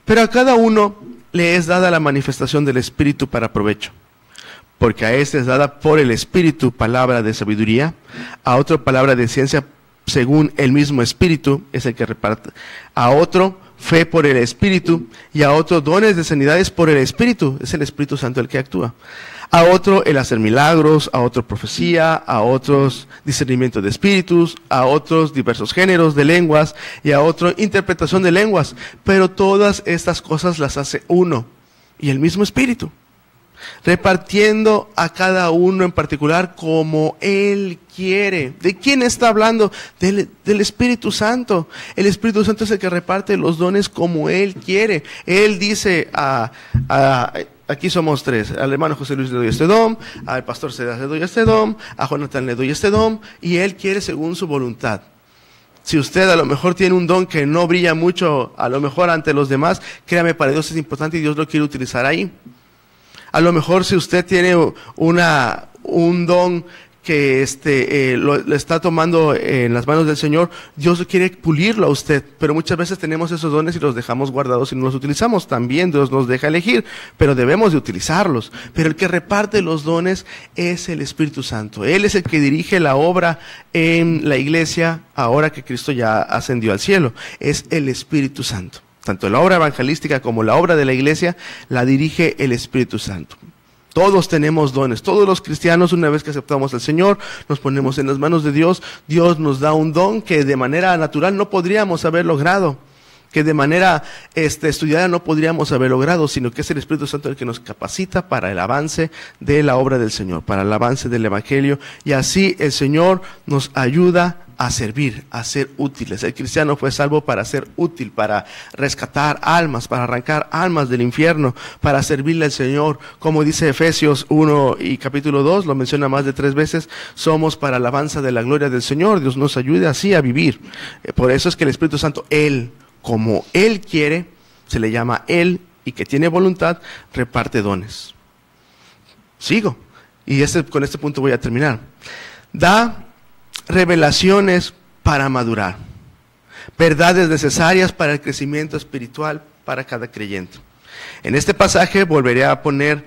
Pero a cada uno le es dada la manifestación del Espíritu para provecho. Porque a este es dada por el Espíritu palabra de sabiduría, a otro palabra de ciencia según el mismo Espíritu, es el que reparte, a otro fe por el Espíritu, y a otro dones de sanidades por el Espíritu, es el Espíritu Santo el que actúa. A otro el hacer milagros, a otro profecía, a otros discernimiento de espíritus, a otros diversos géneros de lenguas, y a otro interpretación de lenguas. Pero todas estas cosas las hace uno y el mismo Espíritu, repartiendo a cada uno en particular como Él quiere. ¿De quién está hablando? Del Espíritu Santo. El Espíritu Santo es el que reparte los dones como Él quiere. Él dice aquí somos tres: al hermano José Luis le doy este don, al pastor Cedar le doy este don, a Jonathan le doy este don, y Él quiere según su voluntad. Si usted a lo mejor tiene un don que no brilla mucho, a lo mejor ante los demás, créame, para Dios es importante y Dios lo quiere utilizar ahí. A lo mejor si usted tiene un don que lo está tomando en las manos del Señor, Dios quiere pulirlo a usted, pero muchas veces tenemos esos dones y los dejamos guardados y no los utilizamos. También Dios nos deja elegir, pero debemos de utilizarlos. Pero el que reparte los dones es el Espíritu Santo. Él es el que dirige la obra en la iglesia ahora que Cristo ya ascendió al cielo. Es el Espíritu Santo. Tanto la obra evangelística como la obra de la iglesia la dirige el Espíritu Santo. Todos tenemos dones, todos los cristianos, una vez que aceptamos al Señor, nos ponemos en las manos de Dios. Dios nos da un don que de manera natural no podríamos haber logrado, que de manera estudiada no podríamos haber logrado, sino que es el Espíritu Santo el que nos capacita para el avance de la obra del Señor, para el avance del Evangelio, y así el Señor nos ayuda a servir, a ser útiles. El cristiano fue salvo para ser útil, para rescatar almas, para arrancar almas del infierno, para servirle al Señor. Como dice Efesios 1 y capítulo 2, lo menciona más de 3 veces, somos para alabanza de la gloria del Señor. Dios nos ayude así a vivir. Por eso es que el Espíritu Santo, Él, como Él quiere, se le llama Él, y que tiene voluntad, reparte dones. Sigo, y con este punto voy a terminar. Da revelaciones para madurar, verdades necesarias para el crecimiento espiritual para cada creyente. En este pasaje volveré a poner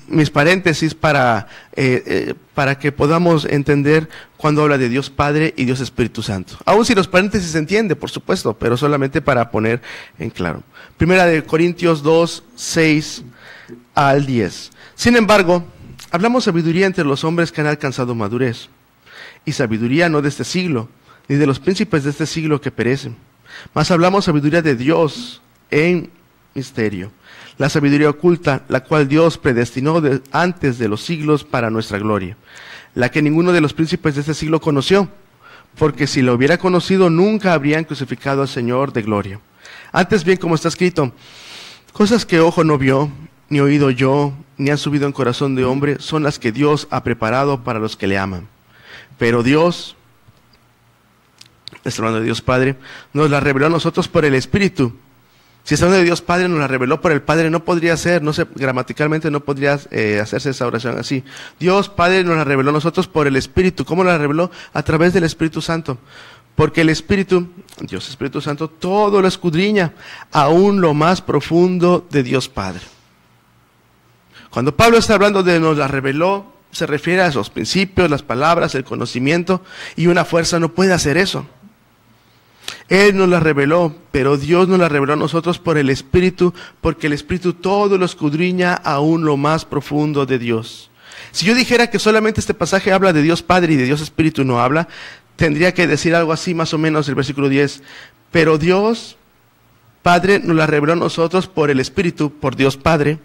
mis paréntesis para que podamos entender cuando habla de Dios Padre y Dios Espíritu Santo. Aun si los paréntesis se entiende, por supuesto, pero solamente para poner en claro. Primera de Corintios 2, 6 al 10. Sin embargo, hablamos sabiduría entre los hombres que han alcanzado madurez, y sabiduría no de este siglo, ni de los príncipes de este siglo que perecen, mas hablamos sabiduría de Dios en misterio, la sabiduría oculta, la cual Dios predestinó antes de los siglos para nuestra gloria, la que ninguno de los príncipes de este siglo conoció, porque si lo hubiera conocido nunca habrían crucificado al Señor de gloria. Antes bien, como está escrito, cosas que ojo no vio, ni oído yo, ni han subido en corazón de hombre, son las que Dios ha preparado para los que le aman. Pero Dios, está hablando de Dios Padre, nos la reveló a nosotros por el Espíritu. Si está hablando de Dios Padre, nos la reveló por el Padre, no podría ser, no sé, gramaticalmente no podría hacerse esa oración así. Dios Padre nos la reveló a nosotros por el Espíritu. ¿Cómo la reveló? A través del Espíritu Santo. Porque el Espíritu, Dios Espíritu Santo, todo lo escudriña, aún lo más profundo de Dios Padre. Cuando Pablo está hablando de nos la reveló, se refiere a esos principios, las palabras, el conocimiento, y una fuerza no puede hacer eso. Él nos la reveló, pero Dios nos la reveló a nosotros por el Espíritu, porque el Espíritu todo lo escudriña aún lo más profundo de Dios. Si yo dijera que solamente este pasaje habla de Dios Padre y de Dios Espíritu no habla, tendría que decir algo así más o menos el versículo 10. Pero Dios Padre nos la reveló a nosotros por el Espíritu, por Dios Padre,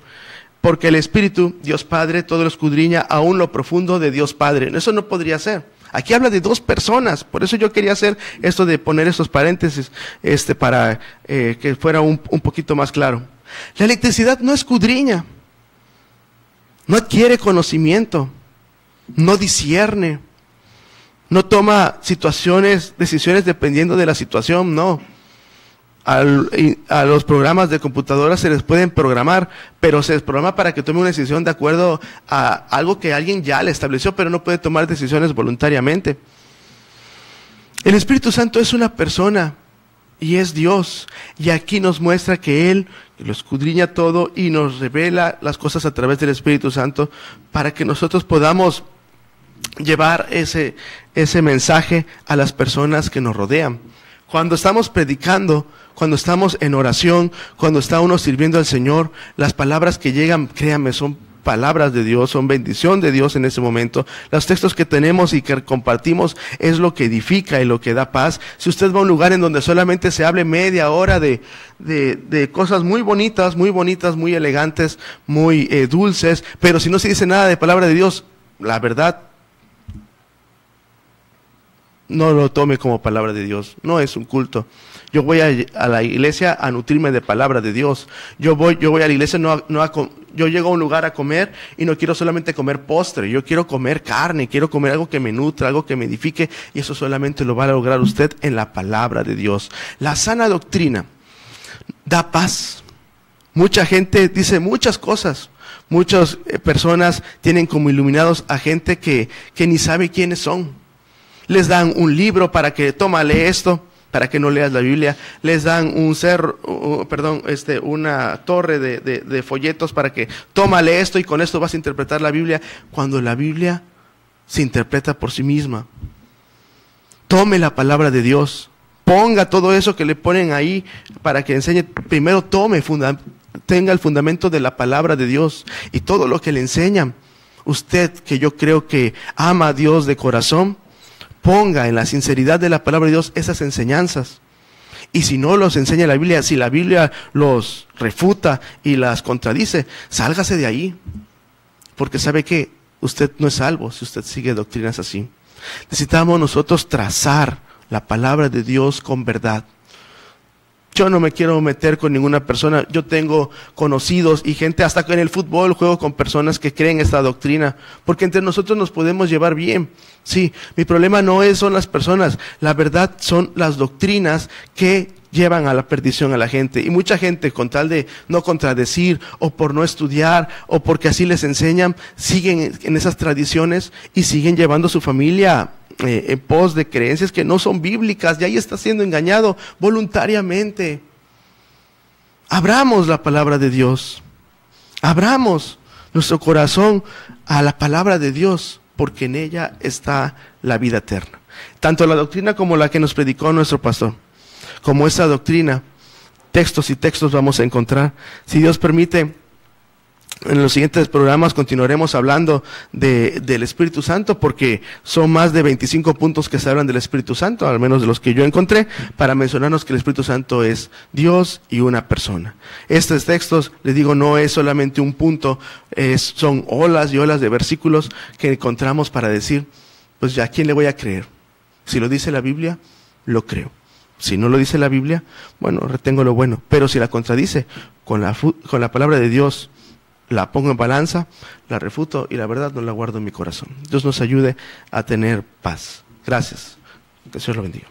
porque el Espíritu, Dios Padre, todo lo escudriña aún lo profundo de Dios Padre. Eso no podría ser. Aquí habla de 2 personas. Por eso yo quería hacer esto de poner estos paréntesis para que fuera un poquito más claro. La electricidad no escudriña, no adquiere conocimiento, no discierne, no toma decisiones dependiendo de la situación, no. a los programas de computadora se les pueden programar, pero se les programa para que tome una decisión de acuerdo a algo que alguien ya le estableció, pero no puede tomar decisiones voluntariamente. El Espíritu Santo es una persona y es Dios, y aquí nos muestra que Él lo escudriña todo y nos revela las cosas a través del Espíritu Santo para que nosotros podamos llevar ese mensaje a las personas que nos rodean. Cuando estamos predicando, cuando estamos en oración, cuando está uno sirviendo al Señor, las palabras que llegan, créanme, son palabras de Dios, son bendición de Dios en ese momento. Los textos que tenemos y que compartimos es lo que edifica y lo que da paz. Si usted va a un lugar en donde solamente se hable media hora de cosas muy bonitas, muy elegantes, muy dulces, pero si no se dice nada de palabra de Dios, la verdad, no lo tome como palabra de Dios, no es un culto. Yo voy a la iglesia a nutrirme de palabra de Dios. Yo voy a la iglesia yo llego a un lugar a comer y no quiero solamente comer postre, yo quiero comer carne, quiero comer algo que me nutra, algo que me edifique, y eso solamente lo va a lograr usted en la palabra de Dios. La sana doctrina da paz. Mucha gente dice muchas cosas. Muchas personas tienen como iluminados a gente que ni sabe quiénes son. Les dan un libro para que lee esto, para que no leas la Biblia. Les dan una torre de folletos para que lee esto y con esto vas a interpretar la Biblia, cuando la Biblia se interpreta por sí misma. Tome la palabra de Dios, ponga todo eso que le ponen ahí para que enseñe. Primero tenga el fundamento de la palabra de Dios y todo lo que le enseñan. Usted, que yo creo que ama a Dios de corazón, ponga en la sinceridad de la palabra de Dios esas enseñanzas. Y si no los enseña la Biblia, si la Biblia los refuta y las contradice, sálgase de ahí. Porque sabe que usted no es salvo si usted sigue doctrinas así. Necesitamos nosotros trazar la palabra de Dios con verdad. Yo no me quiero meter con ninguna persona. Yo tengo conocidos y gente, hasta que en el fútbol juego con personas que creen esta doctrina, porque entre nosotros nos podemos llevar bien. Sí, mi problema no son las personas, la verdad son las doctrinas que llevan a la perdición a la gente. Y mucha gente, con tal de no contradecir o por no estudiar o porque así les enseñan, siguen en esas tradiciones y siguen llevando a su familia en pos de creencias que no son bíblicas, y ahí está siendo engañado voluntariamente. Abramos la palabra de Dios, abramos nuestro corazón a la palabra de Dios, porque en ella está la vida eterna. Tanto la doctrina como la que nos predicó nuestro pastor, como esa doctrina, textos y textos vamos a encontrar. Si Dios permite, en los siguientes programas continuaremos hablando del Espíritu Santo, porque son más de 25 puntos que se hablan del Espíritu Santo, al menos de los que yo encontré, para mencionarnos que el Espíritu Santo es Dios y una persona. Estos textos, les digo, no es solamente un punto, son olas y olas de versículos que encontramos para decir, pues ya, ¿a quién le voy a creer? Si lo dice la Biblia, lo creo. Si no lo dice la Biblia, bueno, retengo lo bueno. Pero si la contradice, con la palabra de Dios, la pongo en balanza, la refuto y la verdad no la guardo en mi corazón. Dios nos ayude a tener paz. Gracias. Que el Señor lo bendiga.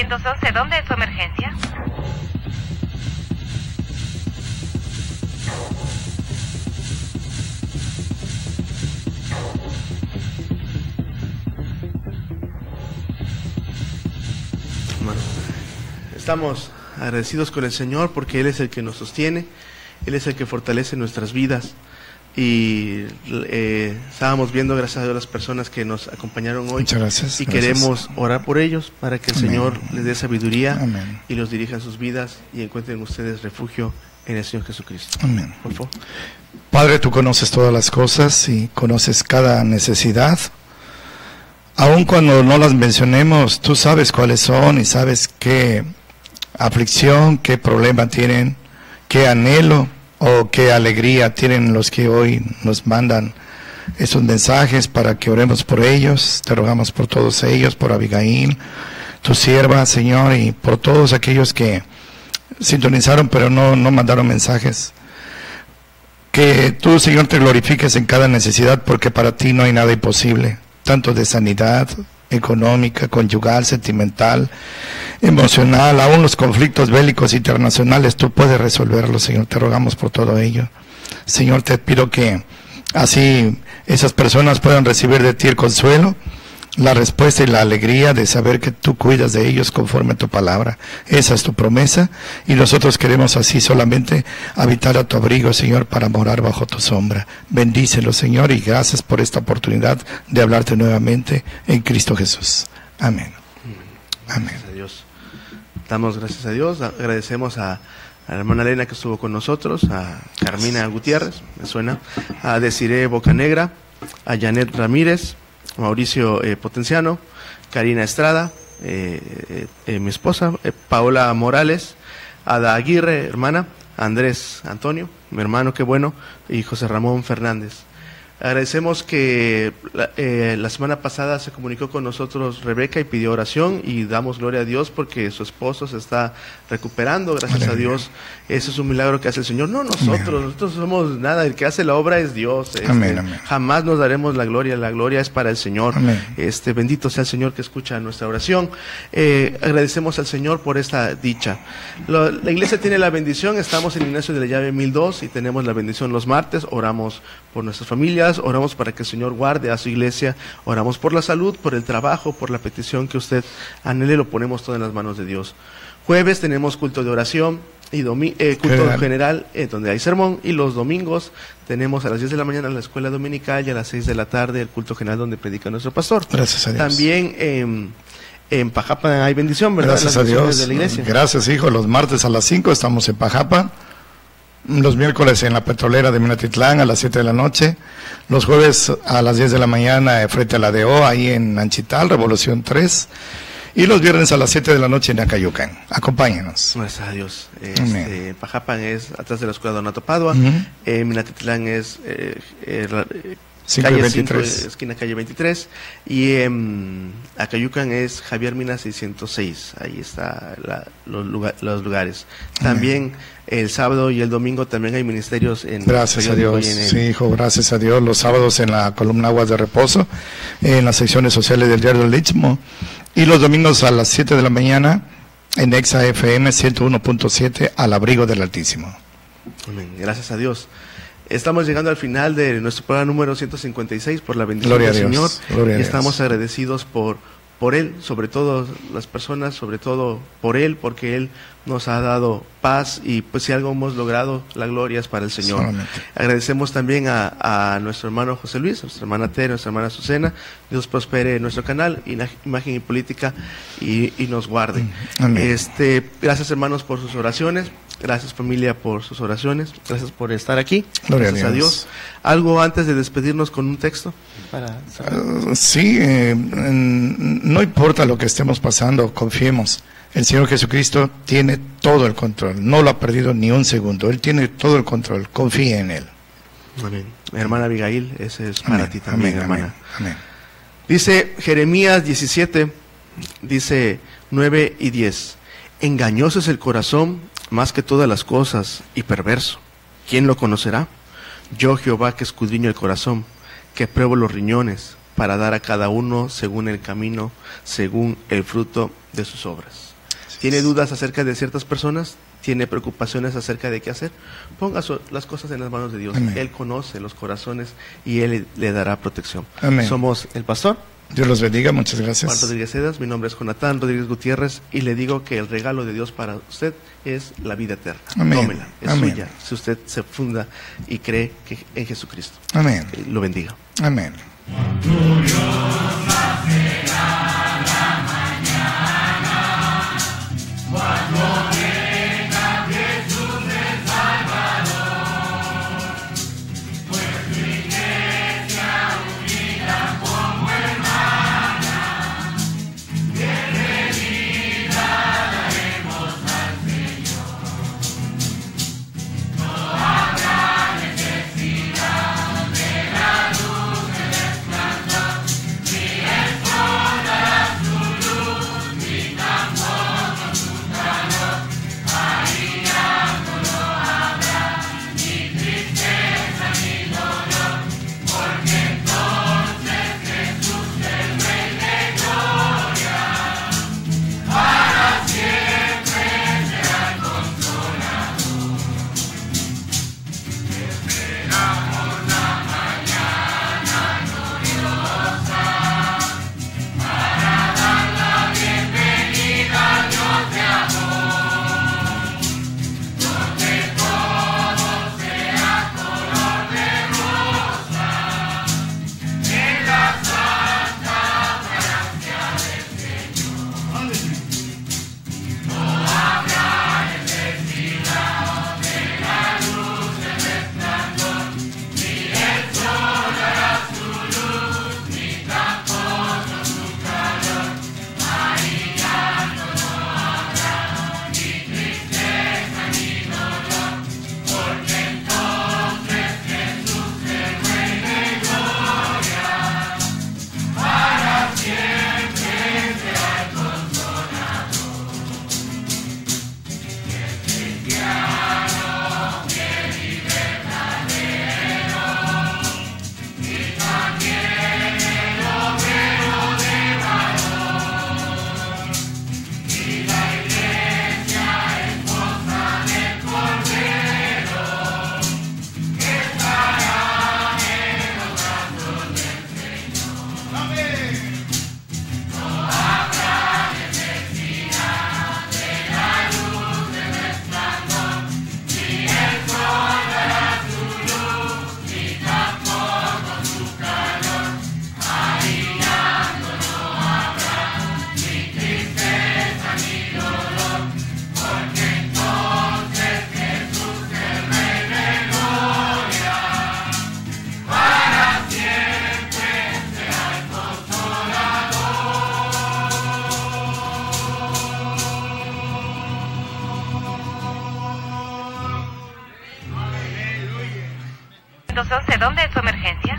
911, ¿dónde es su emergencia? Bueno, estamos agradecidos con el Señor porque Él es el que nos sostiene, Él es el que fortalece nuestras vidas. Y estábamos viendo, gracias a Dios, las personas que nos acompañaron hoy. Muchas gracias. Y queremos orar por ellos para que el Amén. Señor les dé sabiduría. Amén. Y los dirija en sus vidas y encuentren ustedes refugio en el Señor Jesucristo. Amén. Por favor. Padre, tú conoces todas las cosas y conoces cada necesidad. Aun cuando no las mencionemos, tú sabes cuáles son y sabes qué aflicción, qué problema tienen, qué anhelo o qué alegría tienen los que hoy nos mandan esos mensajes para que oremos por ellos. Te rogamos por todos ellos, por Abigail, tu sierva, Señor, y por todos aquellos que sintonizaron pero no mandaron mensajes. Que tú, Señor, te glorifiques en cada necesidad, porque para ti no hay nada imposible, tanto de sanidad económica, conyugal, sentimental, emocional, aún los conflictos bélicos internacionales, tú puedes resolverlos, Señor. Te rogamos por todo ello. Señor, te pido que así esas personas puedan recibir de ti el consuelo, la respuesta y la alegría de saber que tú cuidas de ellos conforme a tu palabra. Esa es tu promesa y nosotros queremos así solamente habitar a tu abrigo, Señor, para morar bajo tu sombra. Bendícelo, Señor, y gracias por esta oportunidad de hablarte nuevamente en Cristo Jesús. Amén. Amén. Gracias a Dios. Damos gracias a Dios. Agradecemos a la hermana Elena que estuvo con nosotros, a Carmina Gutiérrez, me suena, a Desiree Bocanegra, a Janet Ramírez, Mauricio Potenciano, Karina Estrada, mi esposa, Paola Morales, Ada Aguirre, hermana, Andrés Antonio, mi hermano, qué bueno, y José Ramón Fernández. Agradecemos que la semana pasada se comunicó con nosotros Rebeca y pidió oración, y damos gloria a Dios porque su esposo se está recuperando, gracias a Dios. Eso es un milagro que hace el Señor, no nosotros. Nosotros somos nada, el que hace la obra es Dios. Amén. Jamás nos daremos la gloria es para el Señor. Amén. Bendito sea el Señor que escucha nuestra oración. Agradecemos al Señor por esta dicha. La iglesia tiene la bendición, estamos en Ignacio de la Llave 1002 y tenemos la bendición los martes. Oramos por nuestras familias, oramos para que el Señor guarde a su iglesia, oramos por la salud, por el trabajo, por la petición que usted anhele, lo ponemos todo en las manos de Dios. Jueves tenemos culto de oración y culto general, donde hay sermón, y los domingos tenemos a las 10 de la mañana la escuela dominical y a las 6 de la tarde el culto general donde predica nuestro pastor. Gracias a Dios. También en Pajapa hay bendición, ¿verdad? Gracias a Dios. De la iglesia. Gracias, hijo. Los martes a las 5 estamos en Pajapa. Los miércoles en la petrolera de Minatitlán a las 7 de la noche. Los jueves a las 10 de la mañana frente a la DO, ahí en Anchital, Revolución 3. Y los viernes a las 7 de la noche en Acayucan. Acompáñenos. Gracias a Dios. Pajapan es atrás de la escuela Donato Padua. Minatitlán es calle 23. Esquina calle 23. Y Acayucan es Javier Mina 606. Ahí está los lugares. También el sábado y el domingo también hay ministerios en... Gracias a Dios. Sí, hijo, gracias a Dios. Los sábados en la columna Aguas de Reposo, en las secciones sociales del diario El Istmo. Y los domingos a las 7 de la mañana en Exa FM 101.7 al abrigo del Altísimo. Amén. Gracias a Dios. Estamos llegando al final de nuestro programa número 156 por la bendición del Señor. Gloria a Dios. Estamos agradecidos por Él, sobre todo las personas, sobre todo por Él, porque Él nos ha dado paz y pues si algo hemos logrado, la gloria es para el Señor. Solamente. Agradecemos también a nuestro hermano José Luis, a nuestra hermana Tere, a nuestra hermana Azucena. Dios prospere nuestro canal, Imagen y Política, y nos guarde. Amén. Gracias, hermanos, por sus oraciones. Gracias, familia, por sus oraciones. Gracias por estar aquí. Gloria Gracias a Dios. ¿Algo antes de despedirnos con un texto? Sí, no importa lo que estemos pasando, confiemos. El Señor Jesucristo tiene todo el control. No lo ha perdido ni un segundo. Él tiene todo el control. Confíe en Él. Amén. Hermana Abigail, ese es para ti también, hermana. Amén. Dice Jeremías 17, dice 9 y 10. Engañoso es el corazón más que todas las cosas y perverso. ¿Quién lo conocerá? Yo, Jehová, que escudriño el corazón, que pruebo los riñones, para dar a cada uno según el camino, según el fruto de sus obras. ¿Tiene dudas acerca de ciertas personas? ¿Tiene preocupaciones acerca de qué hacer? Ponga las cosas en las manos de Dios. Amén. Él conoce los corazones y Él le dará protección. Amén. Somos el pastor Dios los bendiga, muchas Juan gracias. Rodríguez Cedas, mi nombre es Jonatán Rodríguez Gutiérrez y le digo que el regalo de Dios para usted es la vida eterna. Amén. Tómela, es Amén. suya, si usted se funda y cree que en Jesucristo. Amén. Lo bendiga. Amén. ¿Dónde es su emergencia?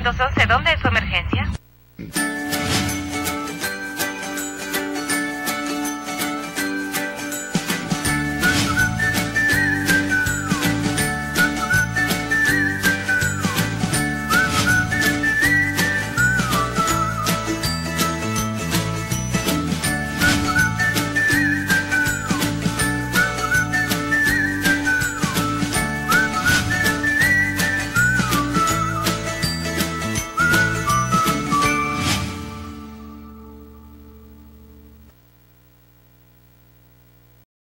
¿911? ¿Dónde es su emergencia?